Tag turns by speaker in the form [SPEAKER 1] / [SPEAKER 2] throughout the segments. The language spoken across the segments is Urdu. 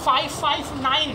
[SPEAKER 1] 559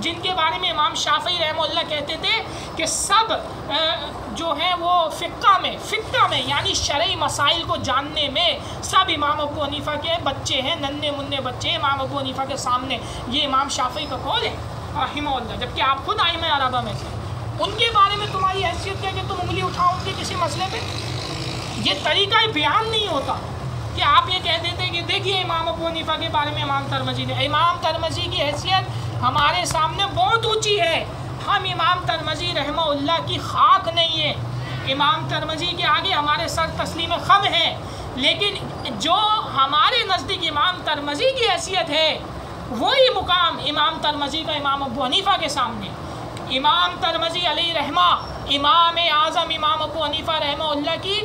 [SPEAKER 1] جن کے بارے میں امام شافعی رحمہ اللہ کہتے تھے کہ سب جو ہیں وہ فقہ میں یعنی شرعی مسائل کو جاننے میں سب امام ابو حنیفہ کے بچے ہیں، ننھے منھے بچے ہیں امام ابو حنیفہ کے سامنے. یہ امام شافعی کا قول ہے رحمہ اللہ، جبکہ آپ خود ائمہ اربعہ میں سے. ان کے بارے میں تمہاری حیثیت کیا کہ تم انگلی اٹھاؤ ان کے کسی مسئلے پہ؟ یہ طریقہ بیان نہیں ہوتا کہ آپ یہ کہہ دیتے کہ دیکھیے امام ابو حنیفہ کے بارے میں امام ترمذی نے. امام ترمذی کی حیثیت ہمارے سامنے بہت اونچی ہے. ہم امام ترمذی رحمہ اللہ کی خاک نہیں ہے. امام ترمذی کے آگے ہمارے سر تسلیم خم ہے، لیکن جو ہمارے نزدیک امام ترمذی کی حیثیت ہے وہی مقام امام ترمذی کا امام ابو حنیفہ کے سامنے. امام ترمذی علیہ رحمہ امام اعظم امام ابو حنیفہ رحمہ اللہ کی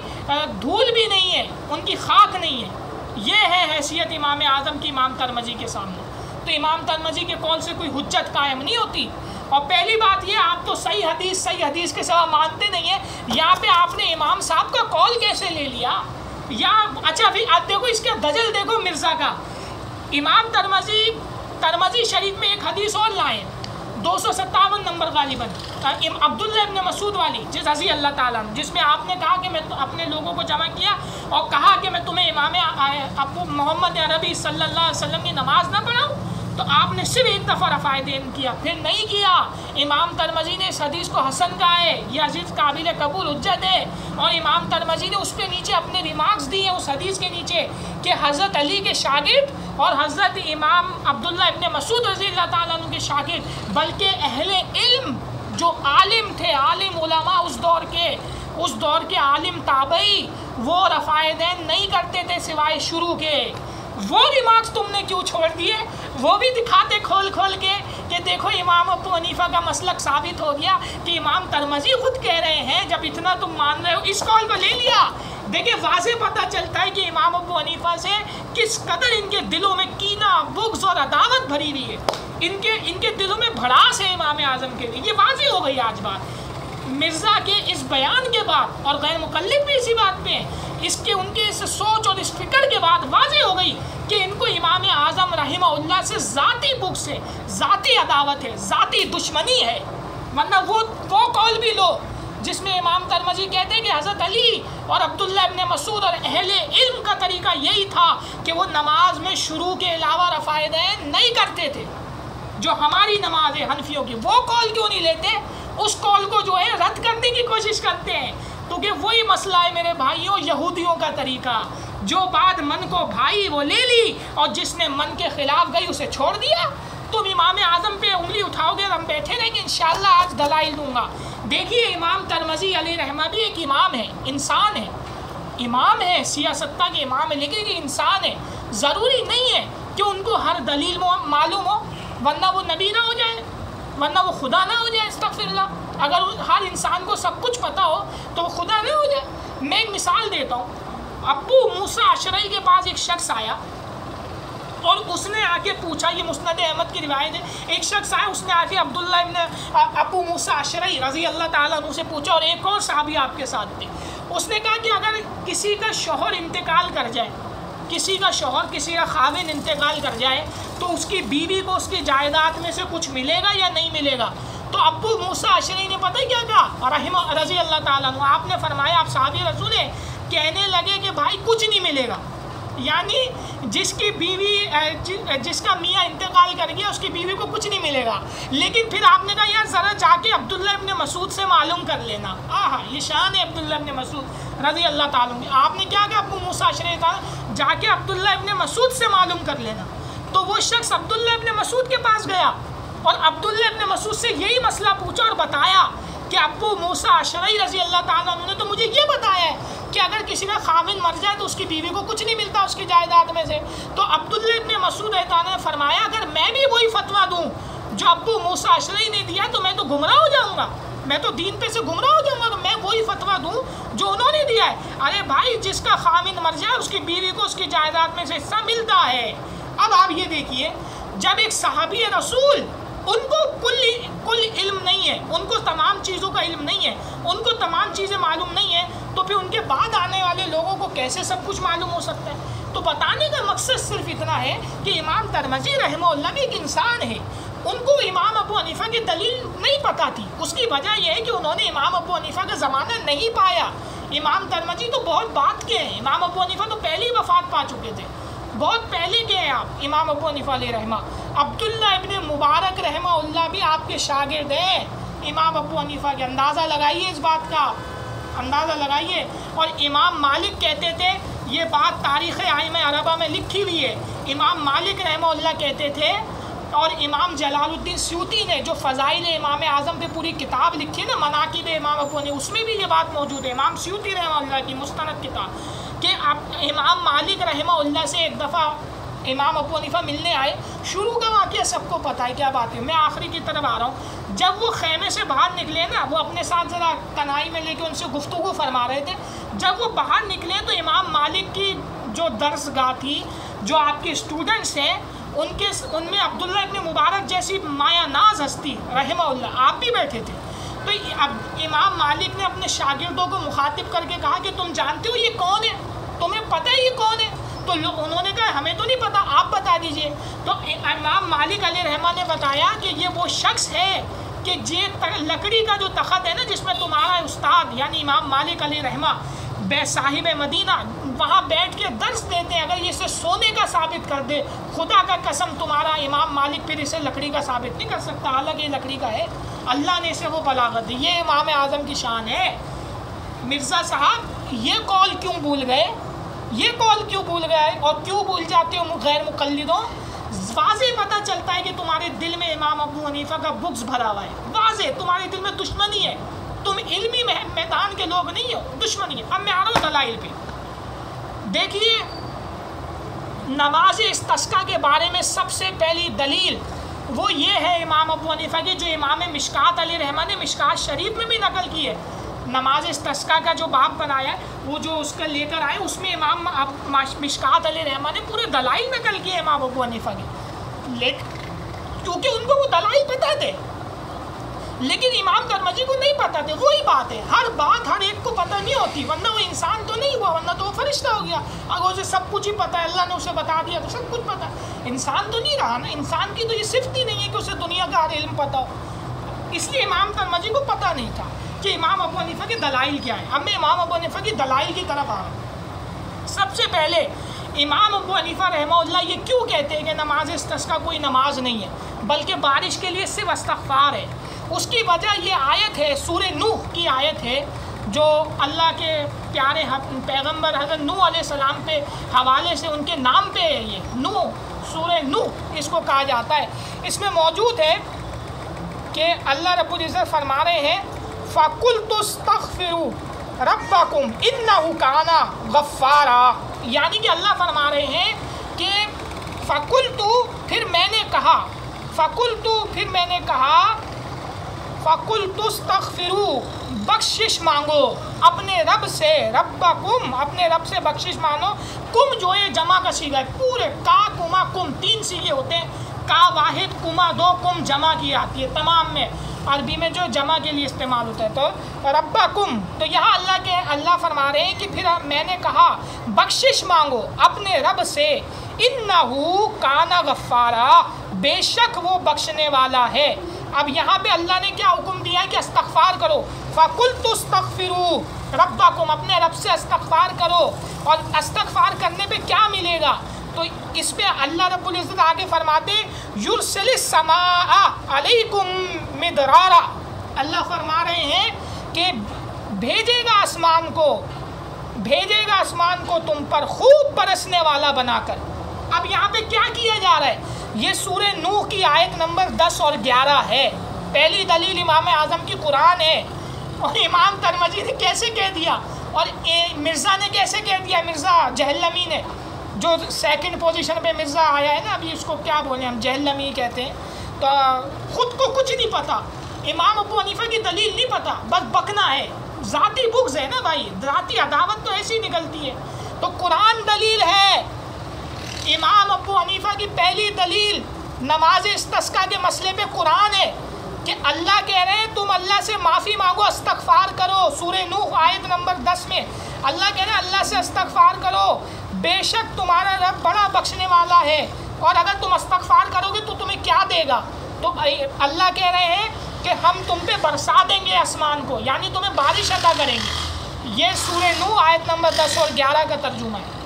[SPEAKER 1] دھول بھی نہیں ہے، ان کی خاک نہیں ہے. یہ ہے حیثیت امام اعظم کی امام ترمذی کے سامنے. تو امام ترمذی کے قول سے کوئی حجت قائم نہیں ہوتی. اور پہلی بات یہ، آپ تو صحیح حدیث کے سوا مانتے نہیں ہیں. یہاں پہ آپ نے امام صاحب کا قول کیسے لے لیا؟ یا اچھا آپ دیکھو اس کا دجل دیکھو مرزا کا. امام ترمذی شریف میں ایک حدیث اور لائے 257 نمبر غالباً عبداللہ ابن مسعود والی جس رضی اللہ تعالیٰ جس میں آپ نے کہا کہ میں اپنے لوگوں کو جمع کیا اور کہا کہ میں تمہیں امام ابو محمد عربی صلی اللہ علیہ وسلم کی نماز نہ پڑھاؤں، تو آپ نے صرف ایک دفعہ رفع دین کیا، پھر نہیں کیا. امام ترمذی نے اس حدیث کو حسن کہا ہے، یہ حدیث قابل قبول حجت ہے. اور امام ترمذی نے اس کے نیچے اپنے ریمارکس دی ہیں اس حدیث کے نیچے کہ حضرت علی کے شاگرد اور حضرت امام عبداللہ ابن مسعود رضی اللہ تعالیٰ عنہ کے شاگرد بلکہ اہل علم جو عالم تھے، عالم علماء اس دور کے عالم تابعی، وہ رفع دین نہیں کرتے تھے سوائے شروع کے. وہ ریمارکس تم نے کیوں چھوڑ دیے؟ وہ بھی دکھاتے کھول کے کہ دیکھو امام ابو حنیفہ کا مسلک ثابت ہو گیا کہ امام ترمذی خود کہہ رہے ہیں. جب اتنا تم مان رہے ہو اس قول کو لے لیا. دیکھیں واضح پتہ چلتا ہے کہ امام ابو حنیفہ سے کس قدر ان کے دلوں میں کینہ، بغض اور عداوت بھری ہوئی ہے. ان کے دلوں میں بھڑاس ہے امام اعظم کے لیے. یہ واضح ہو گئی آج بات. مرزا کے اس بیان کے بعد، اور غیر مقلد بھی اسی بات پہ ہیں، ان کے اس سوچ اور اس فکر کے بعد واضح ہو گئی کہ ان کو امام اعظم رحمہ اللہ سے ذاتی بغض ہے، ذاتی عداوت ہے، ذاتی دشمنی ہے. ورنہ وہ قول بھی لو جس میں امام ترمذی کہتے ہیں کہ حضرت علی اور عبداللہ ابن مسعود اور اہل علم کا طریقہ یہی تھا کہ وہ نماز میں شروع کے علاوہ رفع دین نہیں کرتے تھے. جو ہماری نماز ہے حنفیوں کی، وہ قول کیوں نہیں لیتے؟ اس قول کو جو ہے رد کرنے کی کوشش کرتے ہیں. کیونکہ وہی مسئلہ ہے میرے بھائیوں، یہودیوں کا طریقہ. جو بات من کو بھائی وہ لے لی اور جس نے من کے خلاف گئی اسے چھوڑ دیا. تم امام اعظم پہ انگلی اٹھاؤ گے اور ہم بیٹھے رہیں گے. انشاءاللہ آج دلائل دوں گا. دیکھیے امام ترمذی علیہ رحمہ بھی ایک امام ہے، انسان ہے، امام ہے، سیاستہ کے امام ہے، لیکن یہ انسان ہے. ضروری نہیں ہے کہ ان کو ہر دلیل معلوم ہو، ورنہ وہ نبی نہ ہو جائے، ورنہ وہ خدا نہ ہو جائے. استغفر اللہ. اگر ہر انسان کو سب کچھ پتہ ہو تو وہ خدا نہ ہو جائے. میں ایک مثال دیتا ہوں. ابو موسیٰ اشعری کے پاس ایک شخص آیا اور اس نے آ کے پوچھا، یہ مسند احمد کی روایت ہے. ایک شخص آیا، اس نے آ کے عبداللہ ابن ابو موسیٰ اشعری رضی اللہ تعالیٰ عنہ سے پوچھا، اور ایک اور صحابی آپ کے ساتھ تھے. اس نے کہا کہ اگر کسی کا شوہر انتقال کر جائے، کسی کا خاوند انتقال کر جائے تو اس کی بیوی کو اس کی جائیداد میں سے کچھ ملے گا یا نہیں ملے گا؟ تو ابو موسیٰ اشعری نے پتہ کیا کہا رحمہ رضی اللہ تعالیٰ عنہ؟ آپ نے فرمایا، آپ صحابی رسول ہیں، کہنے لگے کہ بھائی کچھ نہیں ملے گا. یعنی جس کی بیوی جس کا میاں انتقال کر گیا اس کی بیوی کو کچھ نہیں ملے گا. لیکن پھر آپ نے کہا یار ذرا جا کے عبداللہ ابن مسعود سے معلوم کر لینا. یہ شان ہے عبداللہ ابن مسعود رضی اللہ تعالیٰ عنہ. آپ نے کیا کہا ابو موسیٰ اشعری تھا، جا کے عبداللہ ابن مسعود سے معلوم کر لینا. تو وہ شخص عبداللہ ابن مسعود کے پاس گیا اور عبداللہ ابن مسعود سے یہی مسئلہ پوچھا اور بتایا کہ ابو موسیٰ اشعری رضی اللہ تعالیٰ عنہ نے تو مجھے یہ بتایا ہے کہ اگر کسی کا خاوند مر جائے تو اس کی بیوی کو کچھ نہیں ملتا اس کی جائیداد میں سے. تو عبداللہ ابن مسعود نے فرمایا اگر میں بھی وہی فتویٰ دوں جو ابو موسیٰ اشعری نے دیا تو میں تو گمراہ ہو جاؤں گا، میں تو دین پہ سے گمراہ ہو جاؤں گا. تو میں وہی فتویٰ دوں جو انہوں نے دیا ہے. ارے بھائی جس کا خاوند مر جائے اس کی بیوی کو اس کی جائیداد میں سے حصہ ملتا ہے. اب آپ یہ دیکھیے، جب ایک صحابی رسول، ان کو کل علم نہیں ہے، ان کو تمام چیزوں کا علم نہیں ہے، ان کو تمام چیزیں معلوم نہیں ہیں، تو پھر ان کے بعد آنے والے لوگوں کو کیسے سب کچھ معلوم ہو سکتا ہے؟ تو بتانے کا مقصد صرف اتنا ہے کہ امام ترمذی رحمہ اللہ بھی ایک انسان ہے. ان کو امام ابو حنیفہ کی دلیل نہیں پتہ تھی. اس کی وجہ یہ ہے کہ انہوں نے امام ابو حنیفہ کا زمانہ نہیں پایا. امام ترمذی تو بہت بات کے ہیں، امام ابو حنیفہ تو پہلے ہی وفات پا چکے تھے، بہت پہلے کے ہیں آپ امام ابو حنیفہ علیہ رحمہ. عبداللہ ابن مبارک رحمہ اللہ بھی آپ کے شاگرد ہیں امام ابو حنیفہ کے. اندازہ لگائیے اس بات کا، اندازہ لگائیے. اور امام مالک کہتے تھے، یہ بات تاریخ ائمہ اربعہ میں لکھی ہوئی ہے، امام مالک رحمہ اللہ کہتے تھے، اور امام جلال الدین سیوطی نے جو فضائل امام اعظم پہ پوری کتاب لکھی نا، مناقب امام ابو حنیفہ، اس میں بھی یہ بات موجود ہے، امام سیوطی رحمہ اللہ کی مستند کتاب، کہ امام مالک رحمہ اللہ سے ایک دفعہ امام ابو حنیفہ ملنے آئے. شروع کا واقعہ سب کو پتہ ہے کیا بات ہے، میں آخری کی طرف آ رہا ہوں. جب وہ خیمے سے باہر نکلے نا، وہ اپنے ساتھ ذرا تنہائی میں لے کے ان سے گفتگو فرما رہے تھے. جب وہ باہر نکلے تو امام مالک کی جو درس گاہ تھی، جو آپ کے اسٹوڈنٹس ہیں، ان میں عبداللہ ابن مبارک جیسی مایا ناز ہستی رحمہ اللہ آپ بھی بیٹھے تھے. تو اب امام مالک نے اپنے شاگردوں کو مخاطب کر کے کہا کہ تم جانتے ہو یہ کون ہے؟ تمہیں پتہ ہے یہ کون ہے؟ تو انہوں نے کہا ہمیں تو نہیں پتہ، آپ بتا دیجئے. تو امام مالک علیہ رحمہ نے بتایا کہ یہ وہ شخص ہے کہ یہ لکڑی کا جو تخت ہے نا، جس میں تمہارا استاد یعنی امام مالک علیہ رحمہ صاحب مدینہ وہاں بیٹھ کے درس دیتے ہیں، اگر یہ اسے سونے کا ثابت کر دے، خدا کا قسم تمہارا امام مالک پھر اسے لکڑی کا ثابت نہیں کر سکتا، حالانکہ یہ لکڑی کا ہے، اللہ نے اسے وہ بلاغت دی. یہ امام اعظم کی شان ہے. مرزا صاحب یہ قول کیوں بھول گئے؟ یہ قول کیوں بھول گئے اور کیوں بھول جاتے ہو غیر مقلدوں؟ واضح پتہ چلتا ہے کہ تمہارے دل میں امام ابو حنیفہ کا بغض بھرا ہوا ہے، واضح تمہارے دل میں دشمنی ہے، تم علمی میدان کے لوگ نہیں ہو، دشمنی ہے. اب میں آ رہا ہوں دلائل پہ. دیکھیے نماز استسقاء کے بارے میں سب سے پہلی دلیل وہ یہ ہے امام ابو حنیفہ کی، جو امام مشکات علیہ رحمہ نے مشکات شریف میں بھی نقل کی ہے. نماز استسقاء کا جو باب بنایا ہے، وہ جو اس کا لے کر آئے، اس میں امام مشکات علیہ رحمہ نے پورے دلائل نقل کیے امام ابو حنیفہ کے، کیونکہ ان کو وہ دلائل پتہ تھے، لیکن امام ترمذی کو نہیں پتہ تھے. وہی بات ہے، ہر بات ہر ایک کو پتہ نہیں ہوتی، ورنہ وہ انسان تو نہیں ہوا، ورنہ تو وہ فرشتہ ہو گیا. اگر اسے سب کچھ ہی پتہ ہے، اللہ نے اسے بتا دیا تو سب کچھ پتہ ہے. انسان تو نہیں رہا نا، انسان کی تو یہ صفت ہی نہیں ہے کہ اسے دنیا کا ہر علم پتہ ہو. اس لیے امام ترمذی کو پتہ نہیں تھا کہ امام ابو حنیفہ کے دلائل کیا ہے. اب میں امام ابو حنیفہ کی دلائل کی طرف آ رہا ہوں. سب سے پہلے امام ابو حنیفہ رحمہ اللہ یہ کیوں کہتے ہیں کہ نماز استسقاء کوئی نماز نہیں ہے بلکہ بارش کے لیے صرف استغفار ہے؟ اس کی وجہ یہ آیت ہے، سورہ نوح کی آیت ہے، جو اللہ کے پیارے پیغمبر حضرت نوح علیہ السلام پہ حوالے سے ان کے نام پہ ہے. یہ نوح، سورہ نوح اس کو کہا جاتا ہے. اس میں موجود ہے کہ اللہ رب العزت فرما رہے ہیں فَقُلْتُ اسْتَغْفِرُوا رَبَّكُمْ إِنَّهُ كَانَ غَفَّارًا، یعنی کہ اللہ فرما رہے ہیں کہ فَقُلْتُ پھر میں نے کہا، فَقُلْتُ پھر میں نے کہا، فَقُلْتُ اسْتَغْفِرُوا بخشش مانگو اپنے رب سے، ربکم اپنے رب سے بخشش مانو. کم جو ہے جمع کا صیغہ ہے، پورے کا کما کم 3 صیغے ہوتے ہیں، کا واحد کما 2 کم جمع کی آتی ہے تمام میں، عربی میں جو جمع کے لیے استعمال ہوتا ہے. تو ربکم، تو یہاں اللہ فرما رہے ہیں کہ پھر میں نے کہا بخشش مانگو اپنے رب سے، انہو کان غفارا، بے شک وہ بخشنے والا ہے. اب یہاں پہ اللہ نے کیا حکم دیا ہے کہ استغفار کرو، فَقُلْتُ اسْتَغْفِرُوا رَبَّكُمْ اپنے رب سے استغفار کرو. اور استغفار کرنے پہ کیا ملے گا؟ تو اس پہ اللہ رب العزت آگے فرماتے یُرْسِلِ السَّمَاءَ عَلَيْكُمْ مِدْرَارًا، اللہ فرما رہے ہیں کہ بھیجے گا آسمان کو تم پر خوب برسنے والا بنا کر. اب یہاں پہ کیا کیا جا رہا ہے؟ یہ سورہ نوح کی آیت نمبر 10 اور 11 ہے. پہلی دلیل امام اعظم کی قرآن ہے، اور امام ترمذی نے کیسے کہہ دیا اور مرزا نے کیسے کہہ دیا، مرزا جہلمی نے، جو سیکنڈ پوزیشن پہ مرزا آیا ہے نا، ابھی اس کو کیا بولیں ہم، جہلمی کہتے ہیں. تو خود کو کچھ نہیں پتا، امام ابو حنیفہ کی دلیل نہیں پتا، بس بکنا ہے، ذاتی بغض ہے نا بھائی، ذاتی عداوت تو ایسی نکلتی ہے. تو قرآن دلیل ہے. امام ابو حنیفہ کی پہلی دلیل نماز استسقاء کے مسئلے پہ قرآن ہے کہ اللہ کہہ رہے ہیں تم اللہ سے معافی مانگو، استغفار کرو. سورہ نوح آیت نمبر 10 میں اللہ کہہ رہے ہیں اللہ سے استغفار کرو، بے شک تمہارا رب بڑا بخشنے والا ہے. اور اگر تم استغفار کرو گے تو تمہیں کیا دے گا؟ تو اللہ کہہ رہے ہیں کہ ہم تم پہ برسا دیں گے آسمان کو، یعنی تمہیں بارش عطا کریں گے۔ یہ سورہ نوح آیت نمبر 10 اور 11 کا ترجمہ ہے۔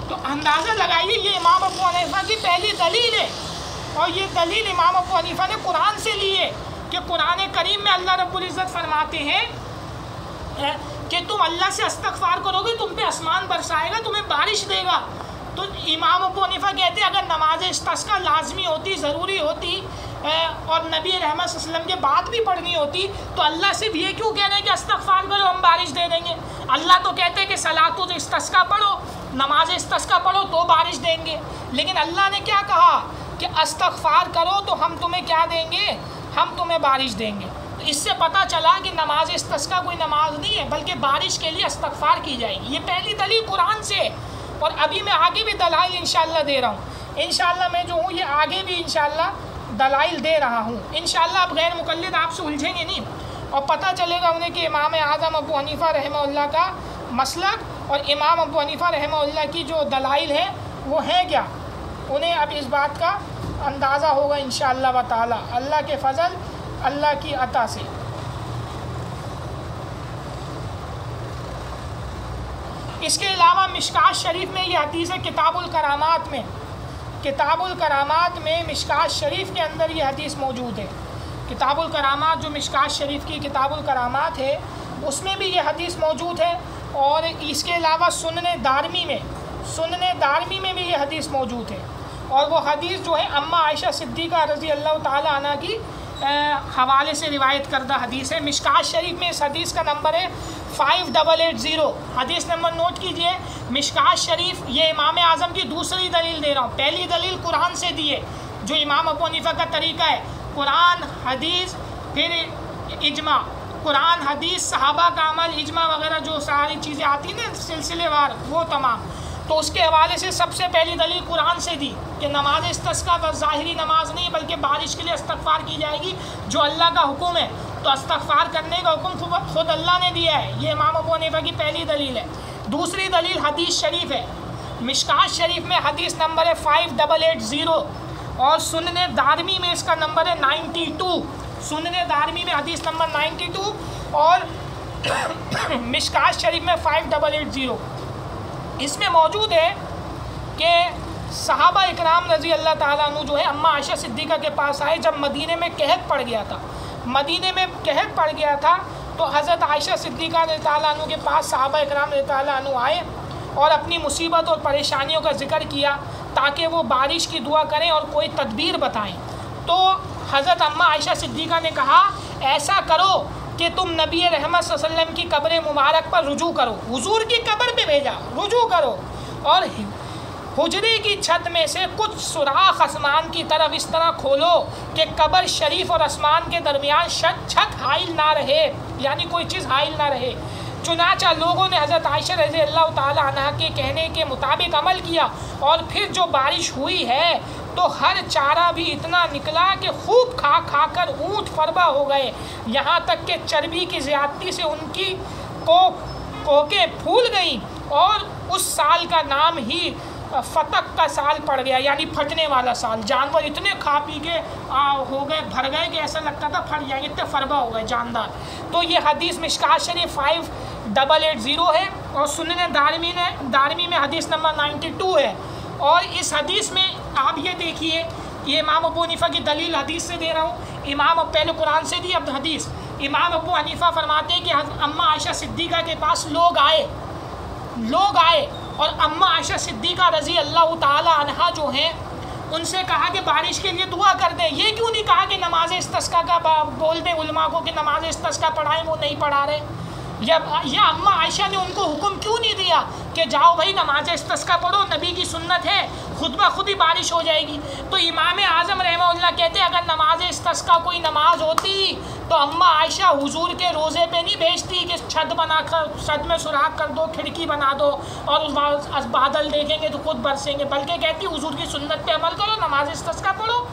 [SPEAKER 1] تو اندازہ لگائیے یہ امام ابو حنیفہ کی پہلی دلیل ہے، اور یہ دلیل امام ابو حنیفہ نے قرآن سے لی ہے کہ قرآن کریم میں اللہ رب العزت فرماتے ہیں کہ تم اللہ سے استغفار کرو گے تم پہ آسمان برسائے گا، تمہیں بارش دے گا۔ تو امام ابو حنیفہ کہتے ہیں اگر نماز استسقا لازمی ہوتی، ضروری ہوتی، اور نبی رحمت صلی اللہ علیہ وسلم کے بعد بھی پڑھنی ہوتی، تو اللہ سے بھی یہ کیوں کہہ رہے ہیں کہ استغفار کرو ہم بارش دے دیں گے؟ اللہ تو کہتے ہیں کہ صلاۃ الاستسقا پڑھو، نماز استسقا پڑھو تو بارش دیں گے، لیکن اللہ نے کیا کہا کہ استغفار کرو تو ہم تمہیں کیا دیں گے؟ ہم تمہیں بارش دیں گے۔ اس سے پتہ چلا کہ نماز استسقا کوئی نماز نہیں ہے بلکہ بارش کے لیے استغفار کی جائے گی۔ یہ پہلی دلیل قرآن سے، اور ابھی میں آگے بھی دلائل انشاءاللہ دے رہا ہوں۔ انشاءاللہ میں جو ہوں یہ آگے بھی انشاءاللہ دلائل دے رہا ہوں۔ انشاءاللہ اب غیر مقلد آپ سے الجھیں گے نہیں، اور پتہ چلے گا انہیں کہ امام اعظم ابو حنیفہ رحمہ اللہ کا مسلک اور امام ابو حنیفہ رحمہ اللہ کی جو دلائل ہیں وہ ہیں کیا، انہیں اب اس بات کا اندازہ ہوگا انشاءاللہ تعالی اللہ کے فضل، اللہ کی عطا سے۔ اس کے علاوہ مشکات شریف میں یہ حدیث ہے کتاب الکرامات میں، کتاب الکرامات میں مشکات شریف کے اندر یہ حدیث موجود ہے۔ کتاب الکرامات جو مشکات شریف کی کتاب الکرامات ہے اس میں بھی یہ حدیث موجود ہے، اور اس کے علاوہ سنن دارمی میں بھی یہ حدیث موجود ہے، اور وہ حدیث جو ہے اماں عائشہ صدیقہ رضی اللہ تعالی عنہ کی حوالے سے روایت کردہ حدیث ہے۔ مشکات شریف میں اس حدیث کا نمبر ہے 5880، حدیث نمبر نوٹ کیجئے۔ مشکات شریف یہ امام اعظم کی دوسری دلیل دے رہا ہوں، پہلی دلیل قرآن سے دی ہے جو امام ابو حنیفہ کا طریقہ ہے، قرآن حدیث پھر اجماع، قرآن حدیث صحابہ کا عمل اجماع وغیرہ جو ساری چیزیں آتی ہیں سلسلے وار وہ تمام۔ تو اس کے حوالے سے سب سے پہلی دلیل قرآن سے دی کہ نماز استسقا بس ظاہری نماز نہیں بلکہ بارش کے لیے استغفار کی جائے گی جو اللہ کا حکم ہے، تو استغفار کرنے کا حکم خود اللہ نے دیا ہے۔ یہ امام ابو حنیفہ کی پہلی دلیل ہے۔ دوسری دلیل حدیث شریف ہے، مشکات شریف میں حدیث نمبر ہے 5880، اور سنن دارمی میں اس کا نمبر ہے 92، سنن دارمی میں حدیث نمبر 92 اور مشکات شریف میں 5880۔ اس میں موجود ہے کہ صحابہ اکرام رضی اللہ تعالیٰ عنہ جو ہے اماں عائشہ صدیقہ کے پاس آئے جب مدینے میں قحط پڑ گیا تھا، مدینے میں قحط پڑ گیا تھا، تو حضرت عائشہ صدیقہ رضی اللہ عنہ کے پاس صحابہ اکرام رضی اللہ عنہ آئے اور اپنی مصیبت اور پریشانیوں کا ذکر کیا تاکہ وہ بارش کی دعا کریں اور کوئی تدبیر بتائیں۔ تو حضرت اماں عائشہ صدیقہ نے کہا ایسا کرو کہ تم نبی رحمت صلی اللہ علیہ وسلم کی قبر مبارک پر رجوع کرو، حضور کی قبر پہ بھیجا، رجوع کرو، اور حجرے کی چھت میں سے کچھ سوراخ آسمان کی طرف اس طرح کھولو کہ قبر شریف اور آسمان کے درمیان چھت حائل نہ رہے، یعنی کوئی چیز حائل نہ رہے۔ چنانچہ لوگوں نے حضرت عائشہ رضی اللہ تعالی عنہ کے کہنے کے مطابق عمل کیا، اور پھر جو بارش ہوئی ہے تو ہر چارہ بھی اتنا نکلا کہ خوب کھا کھا کر اونٹ فربا ہو گئے، یہاں تک کہ چربی کی زیادتی سے ان کی کوکیں پھول گئیں، اور اس سال کا نام ہی فتق کا سال پڑ گیا، یعنی پھٹنے والا سال۔ جانور اتنے کھا پی کے ہو گئے، بھر گئے کہ ایسا لگتا تھا پھٹ جائیں گے، اتنے فربا ہو گئے جاندار۔ تو یہ حدیث مشکات شریف 5880 ہے، اور سنن دارمی میں حدیث نمبر 92 ہے۔ اور اس حدیث میں آپ یہ دیکھیے، یہ امام ابو حنیفہ کی دلیل حدیث سے دے رہا ہوں، امام پہلے قرآن سے دی اب حدیث۔ امام ابو حنیفہ فرماتے ہیں کہ اماں عائشہ صدیقہ کے پاس لوگ آئے، اور اماں عائشہ صدیقہ رضی اللہ تعالی عنہا جو ہیں ان سے کہا کہ بارش کے لیے دعا کر دیں۔ یہ کیوں نہیں کہا کہ نماز استسقا کا بول دیں علماء کو کہ نماز استسقا پڑھائیں، وہ نہیں پڑھا رہے؟ یا اماں عائشہ نے ان کو حکم کیوں نہیں دیا کہ جاؤ بھائی نماز استسقا پڑھو، نبی کی سنت ہے، خود بخود ہی بارش ہو جائے گی؟ تو امام اعظم رحمہ اللہ کہتے ہیں اگر نماز استسقا کوئی نماز ہوتی تو اماں عائشہ حضور کے روزے پہ نہیں بھیجتی کہ چھت بنا کر چھت میں سوراخ کر دو، کھڑکی بنا دو اور اس بادل دیکھیں گے تو خود برسیں گے، بلکہ کہتی حضور کی سنت پہ عمل کرو، نماز استسقا پڑھو۔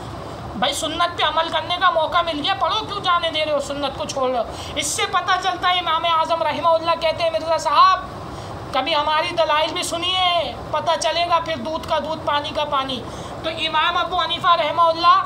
[SPEAKER 1] بھائی سنت پہ عمل کرنے کا موقع مل گیا، پڑھو، کیوں جانے دے رہے ہو، سنت کو چھوڑ رہے ہو؟ اس سے پتہ چلتا ہے امام اعظم رحمہ اللہ کہتے ہیں مرزا صاحب کبھی ہماری دلائل بھی سنیے، پتہ چلے گا پھر دودھ کا دودھ پانی کا پانی۔ تو امام ابو حنیفہ رحمہ اللہ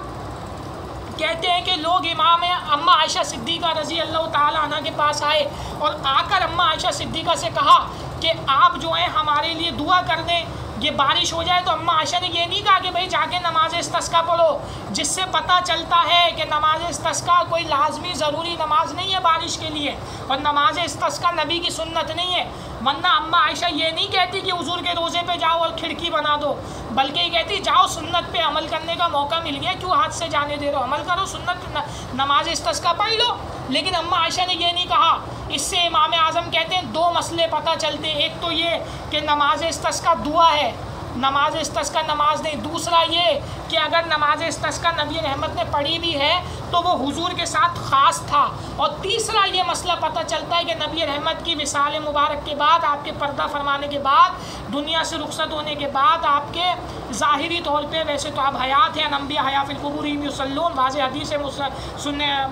[SPEAKER 1] کہتے ہیں کہ لوگ امام اماں عائشہ صدیقہ رضی اللہ تعالیٰ عنہ کے پاس آئے اور آ کر اماں عائشہ صدیقہ سے کہا کہ آپ جو ہیں ہمارے لیے دعا کر دیں، یہ بارش ہو جائے۔ تو اماں عائشہ نے یہ نہیں کہا کہ بھئی جا کے نماز استسقاء پڑھو، جس سے پتہ چلتا ہے کہ نماز استسقاء کوئی لازمی ضروری نماز نہیں ہے بارش کے لیے، اور نماز استسقاء نبی کی سنت نہیں ہے۔ ورنہ اماں عائشہ یہ نہیں کہتی کہ حضور کے روزے پہ جاؤ اور کھڑکی بنا دو، بلکہ یہ کہتی جاؤ سنت پہ عمل کرنے کا موقع مل گیا، کیوں ہاتھ سے جانے دے رہو، عمل کرو، سنت نماز استسقاء پڑھ لو۔ لیکن اماں عائشہ نے یہ نہیں کہا۔ اس سے امام اعظم کہتے ہیں دو مسئلے پتہ چلتے ہیں، ایک تو یہ کہ نماز استسقاء دعا ہے، نماز استسقاء نماز نہیں۔ دوسرا یہ کہ اگر نماز استسقاء نبی رحمت نے پڑھی بھی ہے تو وہ حضور کے ساتھ خاص تھا۔ اور تیسرا یہ مسئلہ پتہ چلتا ہے کہ نبی رحمت کی وصال مبارک کے بعد، آپ کے پردہ فرمانے کے بعد، دنیا سے رخصت ہونے کے بعد، آپ کے ظاہری طور پہ ویسے تو آپ حیات ہیں، انبیاء حیا فی القبور یصلون، واضح حدیث ہے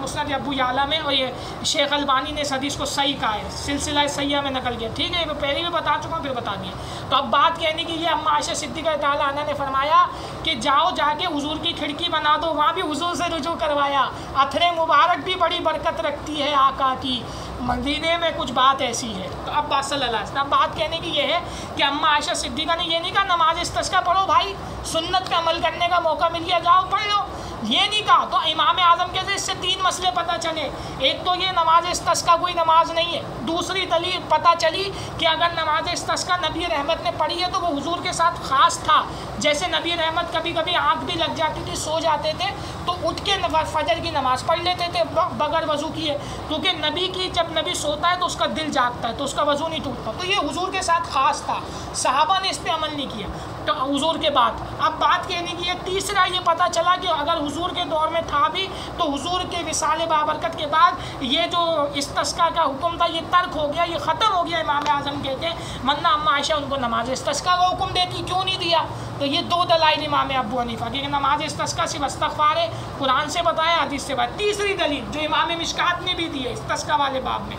[SPEAKER 1] مسند ابو یعلا میں، اور یہ شیخ البانی نے اس حدیث کو صحیح کہا ہے، سلسلہ صحیحہ میں نقل کیا، ٹھیک ہے، یہ پہلے بھی بتا چکا ہوں، پھر بتا دیا۔ تو اب بات کہنے کی یہ اماں عائشہ صدیقہ تعالیٰ عنہ نے فرمایا کہ جاؤ جا کے حضور کی کھڑکی بنا دو، وہاں بھی حضور سے رجوع کروایا۔ عطر مبارک بھی بڑی برکت رکھتی ہے آقا کی، مدینے میں کچھ بات ایسی ہے۔ تو اب بات صلی اللہ علیہ وسلم، اب بات کہنے کی یہ ہے کہ اماں عائشہ صدیقہ نے یہ نہیں کہا نماز استسقاء پڑھو بھائی، سنت پہ عمل کرنے کا موقع مل گیا جاؤ پڑھ لو، یہ نہیں کہا۔ تو امام اعظم کہتے ہیں اس سے تین مسئلے پتہ چلے، ایک تو یہ نماز استسقاء کوئی نماز نہیں ہے، دوسری دلیل پتہ چلی کہ اگر نماز استسقاء نبی رحمت نے پڑھی ہے تو وہ حضور کے ساتھ خاص تھا، جیسے نبی رحمت کبھی کبھی آنکھ بھی لگ جاتی تھی، سو جاتے تھے تو اٹھ کے فجر کی نماز پڑھ لیتے تھے بغیر وضو کیے، کیونکہ نبی کی جب نبی سوتا ہے تو اس کا دل جاگتا ہے تو اس کا وضو نہیں ٹوٹتا، تو یہ حضور کے ساتھ خاص تھا، صحابہ نے اس پہ عمل نہیں کیا تو حضور کے بعد۔ اب بات کہنے کی ہے تیسرا یہ پتہ چلا کہ اگر حضور کے دور میں تھا بھی تو حضور کے وصال بابرکت کے بعد یہ جو استسقاء کا حکم تھا یہ ترک ہو گیا، یہ ختم ہو گیا۔ امام اعظم کہتے ہیں ورنہ اماں عائشہ ان کو نماز استسقاء کا حکم دیتی، کیوں نہیں دیا؟ تو یہ دو دلائل امام ابو حنیفہ کی کہ نماز استسقاء صرف استغفار ہے، قرآن سے بتایا، حدیث سے بتایا۔ تیسری دلیل جو امام مشکات نے بھی دی ہے استسقاء والے باب میں،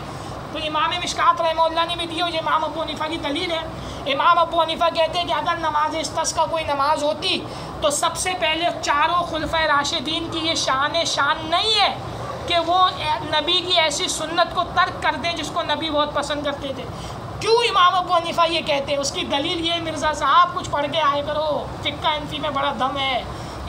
[SPEAKER 1] تو امام مشکات رحمہ اللہ نے بھی دی ہے، یہ امام ابو حنیفہ کی دلیل ہے۔ امام ابو حنیفہ کہتے ہیں کہ اگر نماز استسقاء کوئی نماز ہوتی تو سب سے پہلے چاروں خلفائے راشدین کی یہ شان نہیں ہے کہ وہ نبی کی ایسی سنت کو ترک کر دیں جس کو نبی بہت پسند کرتے تھے۔ کیوں امام ابو حنیفہ یہ کہتے ہیں؟ اس کی دلیل یہ مرزا صاحب کچھ پڑھ کے آئے کرو، فقہ انفی میں بڑا دم ہے،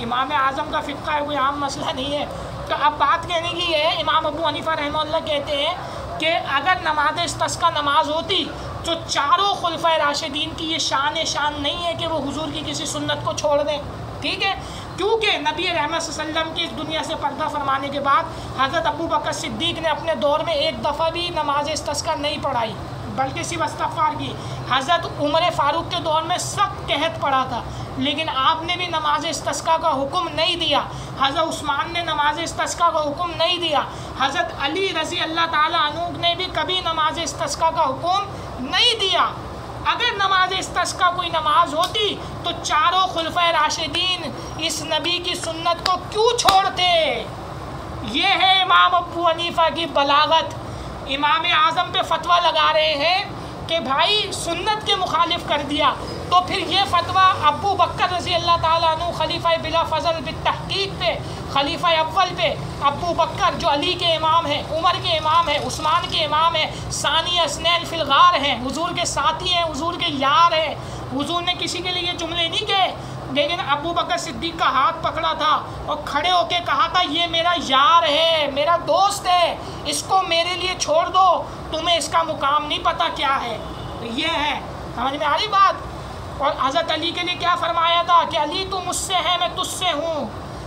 [SPEAKER 1] امام اعظم کا فقہ ہے، کوئی عام مسئلہ نہیں ہے۔ تو اب بات کہنے کی یہ ہے، امام ابو حنیفہ رحمہ اللہ کہتے ہیں کہ اگر نماز استسقاء نماز ہوتی تو چاروں خلفائے راشدین کی یہ شان نہیں ہے کہ وہ حضور کی کسی سنت کو چھوڑ دیں، ٹھیک ہے؟ کیونکہ نبی رحمت صلی اللہ علیہ وسلم کی اس دنیا سے پردہ فرمانے کے بعد حضرت ابو بکر صدیق نے اپنے دور میں ایک دفعہ بھی نماز استسقاء نہیں پڑھائی، بلکہ صرف استغفار کی۔ حضرت عمر فاروق کے دور میں سخت قحط پڑا تھا، لیکن آپ نے بھی نماز استسقاء کا حکم نہیں دیا۔ حضرت عثمان نے نماز استسقاء کا حکم نہیں دیا۔ حضرت علی رضی اللہ تعالیٰ عنہ نے بھی کبھی نماز استسقاء کا حکم نہیں دیا۔ اگر نماز استسقاء کوئی نماز ہوتی تو چاروں خلفائے راشدین اس نبی کی سنت کو کیوں چھوڑتے؟ یہ ہے امام ابو حنیفہ کی بلاغت۔ امام اعظم پہ فتویٰ لگا رہے ہیں کہ بھائی سنت کے مخالف کر دیا، تو پھر یہ فتویٰ ابو بکر رضی اللہ تعالیٰ عنہ خلیفہ بلا فضل بالتحقیق پہ، خلیفہ اول پہ ابو بکر جو علی کے امام ہیں، عمر کے امام ہیں، عثمان کے امام ہیں، ثانی اسنین فی الغار ہیں، حضور کے ساتھی ہیں، حضور کے یار ہیں۔ حضور نے کسی کے لیے یہ جملے نہیں کہے، لیکن ابو بکر صدیق کا ہاتھ پکڑا تھا اور کھڑے ہو کے کہا تھا یہ میرا یار ہے، میرا دوست ہے، اس کو میرے لیے چھوڑ دو، تمہیں اس کا مقام نہیں پتہ کیا ہے۔ یہ ہے، سمجھ میں آ رہی بات؟ اور حضرت علی کے لیے کیا فرمایا تھا کہ علی تو مجھ سے ہے، میں تجھ سے ہوں۔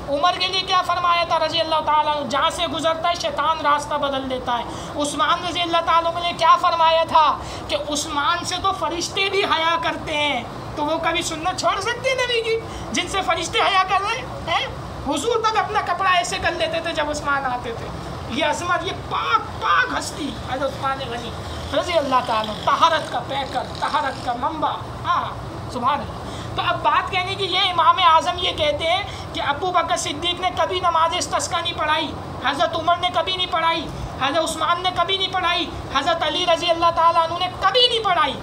[SPEAKER 1] عمر کے لیے کیا فرمایا تھا رضی اللہ تعالیٰ عنہ، جہاں سے گزرتا ہے شیطان راستہ بدل دیتا ہے۔ عثمان رضی اللہ تعالیٰ عنہ نے کیا فرمایا تھا کہ عثمان سے تو فرشتے بھی حیا کرتے ہیں، تو وہ کبھی سنت چھوڑ سکتے ہیں نبی کی جن سے فرشتے حیا کر رہے ہیں؟ حضور تک اپنا کپڑا ایسے کر لیتے تھے جب عثمان آتے تھے۔ یہ عظمت، یہ پاک ہستی حضرت عثمان غنی رضی اللہ تعالیٰ، طہارت کا پیکر، طہارت کا منبع، ہاں سبحان اللہ۔ تو اب بات کہنے کی یہ، امام اعظم یہ کہتے ہیں کہ ابو بکر صدیق نے کبھی نماز استسقاء نہیں پڑھائی، حضرت عمر نے کبھی نہیں پڑھائی، حضرت عثمان نے کبھی نہیں پڑھائی، حضرت علی رضی اللہ تعالیٰ عنہ نے کبھی نہیں پڑھائی،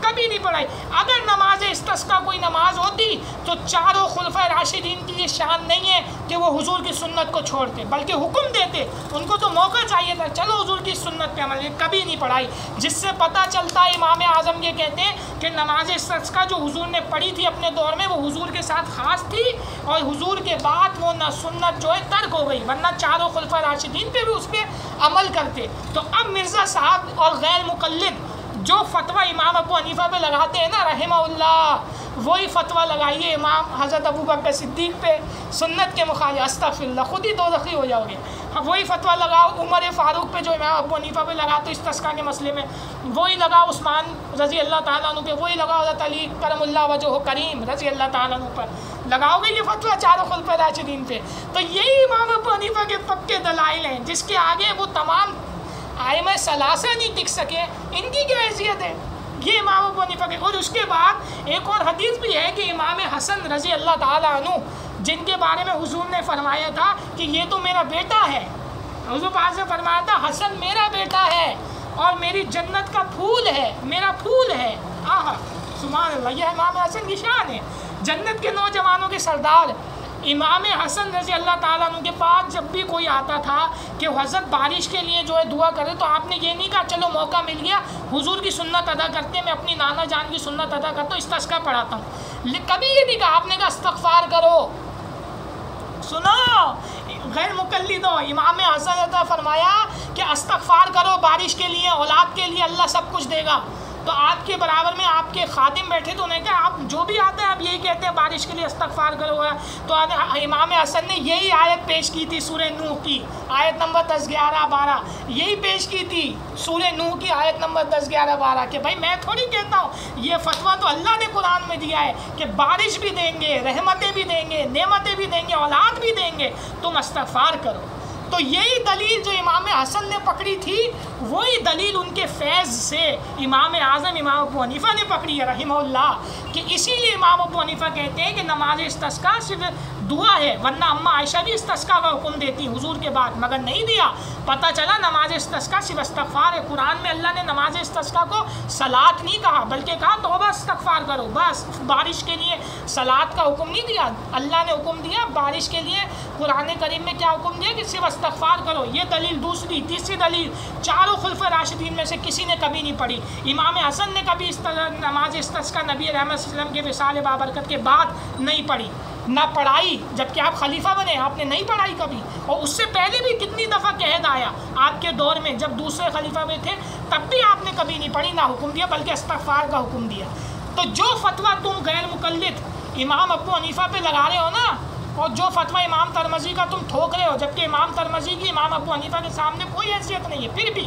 [SPEAKER 1] کبھی نہیں پڑھائی۔ اگر نماز استسقا کوئی نماز ہوتی تو چاروں خلفائے راشدین کی یہ شان نہیں ہے کہ وہ حضور کی سنت کو چھوڑتے، بلکہ حکم دیتے، ان کو تو موقع چاہیے تھا چلو حضور کی سنت پہ عمل، کبھی نہیں پڑھائی۔ جس سے پتہ چلتا ہے امام اعظم یہ کہتے ہیں کہ نماز استسقا جو حضور نے پڑھی تھی اپنے دور میں وہ حضور کے ساتھ خاص تھی، اور حضور کے بعد وہ نہ سنت جو ہے ترک ہو گئی، ورنہ چاروں خلفائے راشدین پہ بھی اس پہ عمل کرتے۔ تو اب مرزا صاحب اور غیر مقلد جو فتویٰ امام ابو حنیفہ پہ لگاتے ہیں نا رحمہ اللہ، وہی فتویٰ لگائیے امام حضرت ابو بکر صدیق پہ سنت کے مخالف، استغفر اللہ، خود ہی دوزخی ہو جاؤ گے۔ وہی فتویٰ لگاؤ عمر فاروق پہ جو امام ابو حنیفہ پہ لگاتے استسقا کے مسئلے میں، وہی لگاؤ عثمان رضی اللہ تعالیٰ عنہ پہ، وہی لگاؤ حضرت علی کرم اللہ وجہہ کریم رضی اللہ تعالیٰ عنہ پر، لگاؤ گے یہ فتویٰ چاروں خلفائے راشدین پہ، تو یہی امام ابو حنیفہ کے پکے دلائل ہیں جس کے آگے وہ تمام ائمہ ثلاثہ نہیں ٹک سکے، ان کی کیا حیثیت ہے؟ یہ امام ابو حنیفہ کے۔ اور اس کے بعد ایک اور حدیث بھی ہے کہ امام حسن رضی اللہ تعالیٰ عنہ جن کے بارے میں حضور نے فرمایا تھا کہ یہ تو میرا بیٹا ہے، حضور پاک نے فرمایا تھا حسن میرا بیٹا ہے اور میری جنت کا پھول ہے، میرا پھول ہے۔ آہا سبحان اللہ، یہ امام حسن کی شان ہے، جنت کے نوجوانوں کے سردار۔ امام حسن رضی اللہ تعالیٰ عنہ کے پاس جب بھی کوئی آتا تھا کہ حضرت بارش کے لیے جو ہے دعا کرے، تو آپ نے یہ نہیں کہا چلو موقع مل گیا حضور کی سنت ادا کرتے، میں اپنی نانا جان کی سنت ادا کرتا ہوں، استسقا پڑھاتا ہوں، کبھی یہ نہیں کہا۔ آپ نے کہا استغفار کرو۔ سنو غیر مقلدو، امام حسن نے فرمایا کہ استغفار کرو بارش کے لیے، اولاد کے لیے، اللہ سب کچھ دے گا۔ تو آپ کے برابر میں آپ کے خادم بیٹھے تو انہیں کہا آپ جو بھی آتے ہیں آپ یہی کہتے ہیں بارش کے لیے استغفار کرو گا۔ تو امام حسن نے یہی آیت پیش کی تھی سورہ نوح کی، آیت نمبر 10 11 12، یہی پیش کی تھی سورہ نوح کی آیت نمبر 10 11 12 کہ بھائی میں تھوڑی کہتا ہوں، یہ فتویٰ تو اللہ نے قرآن میں دیا ہے کہ بارش بھی دیں گے، رحمتیں بھی دیں گے، نعمتیں بھی دیں گے، اولاد بھی دیں گے، تم استغفار کرو۔ تو یہی دلیل جو امام حسن نے پکڑی تھی وہی دلیل ان کے فیض سے امام اعظم امام ابو حنیفہ نے پکڑی ہے رحمہ اللہ، کہ اسی لیے امام ابو حنیفہ کہتے ہیں کہ نماز استسقا صرف دعا ہے، ورنہ اماں عائشہ بھی استسقا کا حکم دیتی حضور کے بعد، مگر نہیں دیا۔ پتہ چلا نماز استسقا صرف استغفار ہے۔ قرآن میں اللہ نے نماز استسقا کو صلاۃ نہیں کہا، بلکہ کہا توبہ استغفار کرو، بس بارش کے لیے صلاۃ کا حکم نہیں دیا۔ اللہ نے حکم دیا بارش کے لیے، قرآن کریم میں کیا حکم دیا کہ صرف استغفار کرو۔ یہ دلیل دوسری۔ تیسری دلیل، چاروں خلفائے راشدین میں سے کسی نے کبھی نہیں پڑھی۔ امام حسن نے کبھی نماز استسقا نبی رحمت صلی اللہ علیہ وسلم کے وصال بابرکت کے بعد نہیں پڑھی، نہ پڑھائی، جبکہ آپ خلیفہ بنے آپ نے نہیں پڑھائی کبھی، اور اس سے پہلے بھی کتنی دفعہ قحط آیا آپ کے دور میں جب دوسرے خلیفہ میں تھے، تب بھی آپ نے کبھی نہیں پڑھی، نہ حکم دیا بلکہ استغفار کا حکم دیا۔ تو جو فتویٰ تم غیر مقلد امام ابو حنیفہ پہ لگا رہے ہو نا، اور جو فتویٰ امام ترمذی کا تم ٹھوک رہے ہو، جبکہ امام ترمذی کی امام ابو حنیفہ کے سامنے کوئی حیثیت نہیں ہے پھر بھی،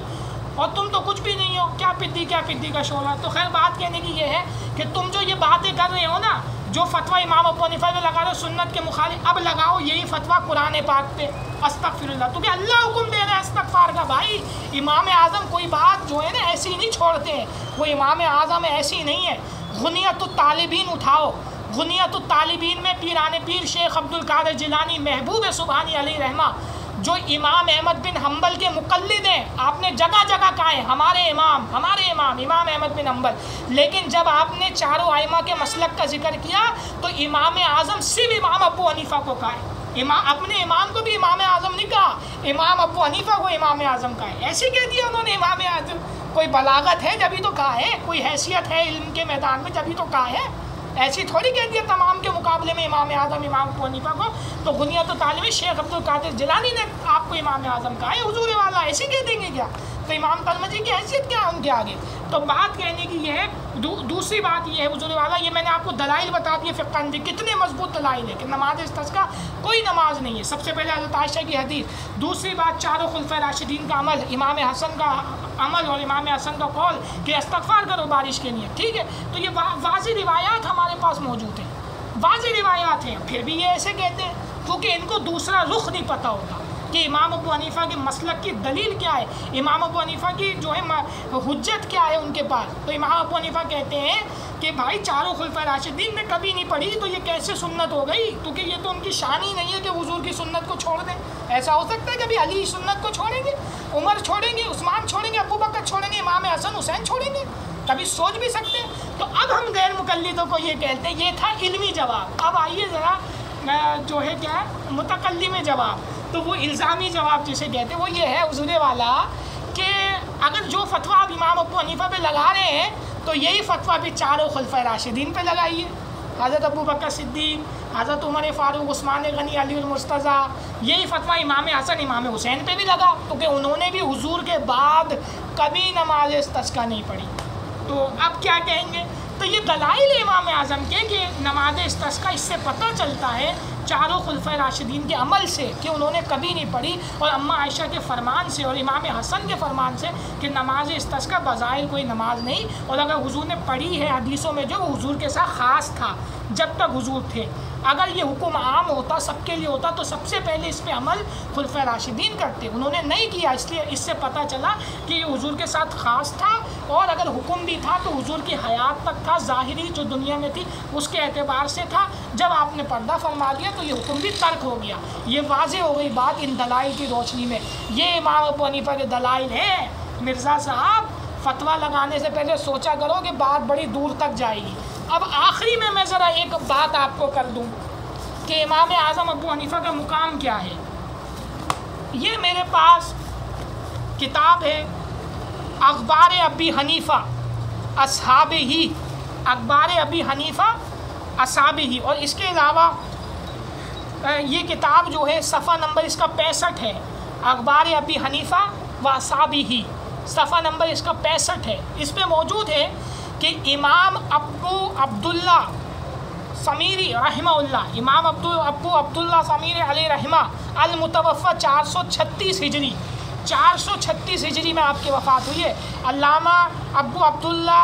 [SPEAKER 1] اور تم تو کچھ بھی نہیں ہو، کیا پدی کا شعلہ۔ تو خیر بات کہنے کی یہ ہے کہ تم جو یہ باتیں کر رہے ہو نا، جو فتویٰ امام ابو حنیفہ پہ لگا رہے ہو سنت کے مخالف، اب لگاؤ یہی فتویٰ قرآن پاک پہ، استغفر اللہ، تو کہ اللہ حکم دے رہے ہیں استغفار کا۔ بھائی امام اعظم کوئی بات جو ہے نا ایسی نہیں چھوڑتے ہیں، وہ امام اعظم ایسی نہیں ہے۔ غنیت الطالبین اٹھاؤ، غنیت الطالبین میں پیران پیر شیخ عبد القادر جیلانی محبوب سبحانی علیہ رحمہ، جو امام احمد بن حنبل کے مقلد ہیں، آپ نے جگہ جگہ کہا ہے ہمارے امام امام احمد بن حنبل، لیکن جب آپ نے چاروں ائمہ کے مسلک کا ذکر کیا تو امام اعظم صرف امام ابو حنیفہ کو کہا ہے، اپنے امام کو بھی امام اعظم نہیں کہا، امام ابو حنیفہ کو امام اعظم کہا ہے، ایسے کہہ دیا انہوں نے امام اعظم۔ کوئی بلاغت ہے جبھی تو کہا ہے، کوئی حیثیت ہے علم کے میدان میں جبھی تو کہا ہے، ایسی تھوڑی کہہ دیا تمام کے مقابلے میں امام اعظم امام ابو حنیفہ کو۔ تو غنیت الطالبین شیخ عبد القادر جیلانی نے آپ کو امام اعظم کہا ہے، حضور والا ایسے کہہ دیں گے کیا؟ تو امام ترمذی کی حیثیت کیا ہے ان کے آگے؟ تو بات کہنے کی یہ ہے۔ دوسری بات یہ ہے حضور والا، یہ میں نے آپ کو دلائل بتا دیے فقہ اندی، کتنے مضبوط دلائل ہے کہ نماز استسقا کوئی نماز نہیں ہے۔ سب سے پہلے حضرت عائشہ کی حدیث، دوسری بات چاروں خلفائے راشدین کا عمل، امام حسن کا عمل اور امام حسن کا قول کہ استغفار کرو بارش کے لیے، ٹھیک ہے۔ تو یہ واضح روایات ہمارے پاس موجود ہیں، واضح روایات ہیں، پھر بھی یہ ایسے کہتے ہیں کیونکہ ان کو دوسرا رخ نہیں پتہ ہوتا کہ امام ابو حنیفہ کے مسلک کی دلیل کیا ہے، امام ابو حنیفہ کی جو ہے حجت کیا ہے ان کے پاس۔ تو امام ابو حنیفہ کہتے ہیں کہ بھائی چاروں خلفائے راشدین نے کبھی نہیں پڑھی تو یہ کیسے سنت ہو گئی، کیونکہ یہ تو ان کی شان ہی نہیں ہے کہ حضور کی سنت کو چھوڑ دیں۔ ایسا ہو سکتا ہے کہ ابھی علی سنت کو چھوڑیں گے، عمر چھوڑیں گے، عثمان چھوڑیں گے، ابو بکر چھوڑیں گے، امام حسن حسین چھوڑیں گے؟ کبھی سوچ بھی سکتے ہیں. تو اب ہم غیر مقلدوں کو یہ کہتے ہیں. یہ تھا علمی جواب. اب آئیے ذرا جو ہے کیا ہے متکلم جواب. تو وہ الزامی جواب جسے کہتے ہیں وہ یہ ہے حضور والا کہ اگر جو فتویٰ آپ امام ابو حنیفہ پہ لگا رہے ہیں تو یہی فتویٰ بھی چاروں خلفۂ راشدین پہ لگائیے. حضرت ابو بکر صدیق، حضرت عمر فاروق، عثمان غنی، علی المرتضیٰ. یہی فتویٰ امام حسن امام حسین پہ بھی لگا کیونکہ انہوں نے بھی حضور کے بعد کبھی نماز استسقاء نہیں پڑھی. تو اب کیا کہیں گے؟ تو یہ دلائل امام اعظم کے کہ نماز استسقاء اس سے پتہ چلتا ہے چاروں خلفۂ راشدین کے عمل سے کہ انہوں نے کبھی نہیں پڑھی، اور اماں عائشہ کے فرمان سے اور امام حسن کے فرمان سے کہ نماز استسقاء بظاہر کوئی نماز نہیں، اور اگر حضور نے پڑھی ہے حدیثوں میں جو حضور کے ساتھ خاص تھا جب تک حضور تھے. اگر یہ حکم عام ہوتا سب کے لیے ہوتا تو سب سے پہلے اس پہ عمل خلفۂ راشدین کرتے. انہوں نے نہیں کیا، اس لیے اس سے پتہ چلا کہ یہ حضور کے ساتھ خاص تھا، اور اگر حکم بھی تھا تو حضور کی حیات تک تھا، ظاہری جو دنیا میں تھی اس کے اعتبار سے تھا. جب آپ نے پردہ فرما دیا تو یہ حکم بھی ترک ہو گیا. یہ واضح ہو گئی بات ان دلائل کی روشنی میں. یہ امام ابو حنیفہ کے دلائل ہیں. مرزا صاحب فتویٰ لگانے سے پہلے سوچا کرو کہ بات بڑی دور تک جائے گی. اب آخری میں ذرا ایک بات آپ کو کر دوں کہ امام اعظم ابو حنیفہ کا مقام کیا ہے. یہ میرے پاس کتاب ہے اخبار ابی حنیفہ اصحاب ہی، اخبار ابی حنیفہ اصحاب ہی. اور اس کے علاوہ یہ کتاب جو ہے صفحہ نمبر اس کا 65 ہے. اخبار ابی حنیفہ و اصحاب ہی، صفحہ نمبر اس کا 65 ہے. اس پہ موجود ہے کہ امام ابو عبداللہ سمیری رحمہ اللہ، امام ابو عبداللہ سمیری علیہ رحمہ المتوفى 436 ہجری، 436 ہجری میں آپ کی وفات ہوئی ہے. علامہ ابو عبداللہ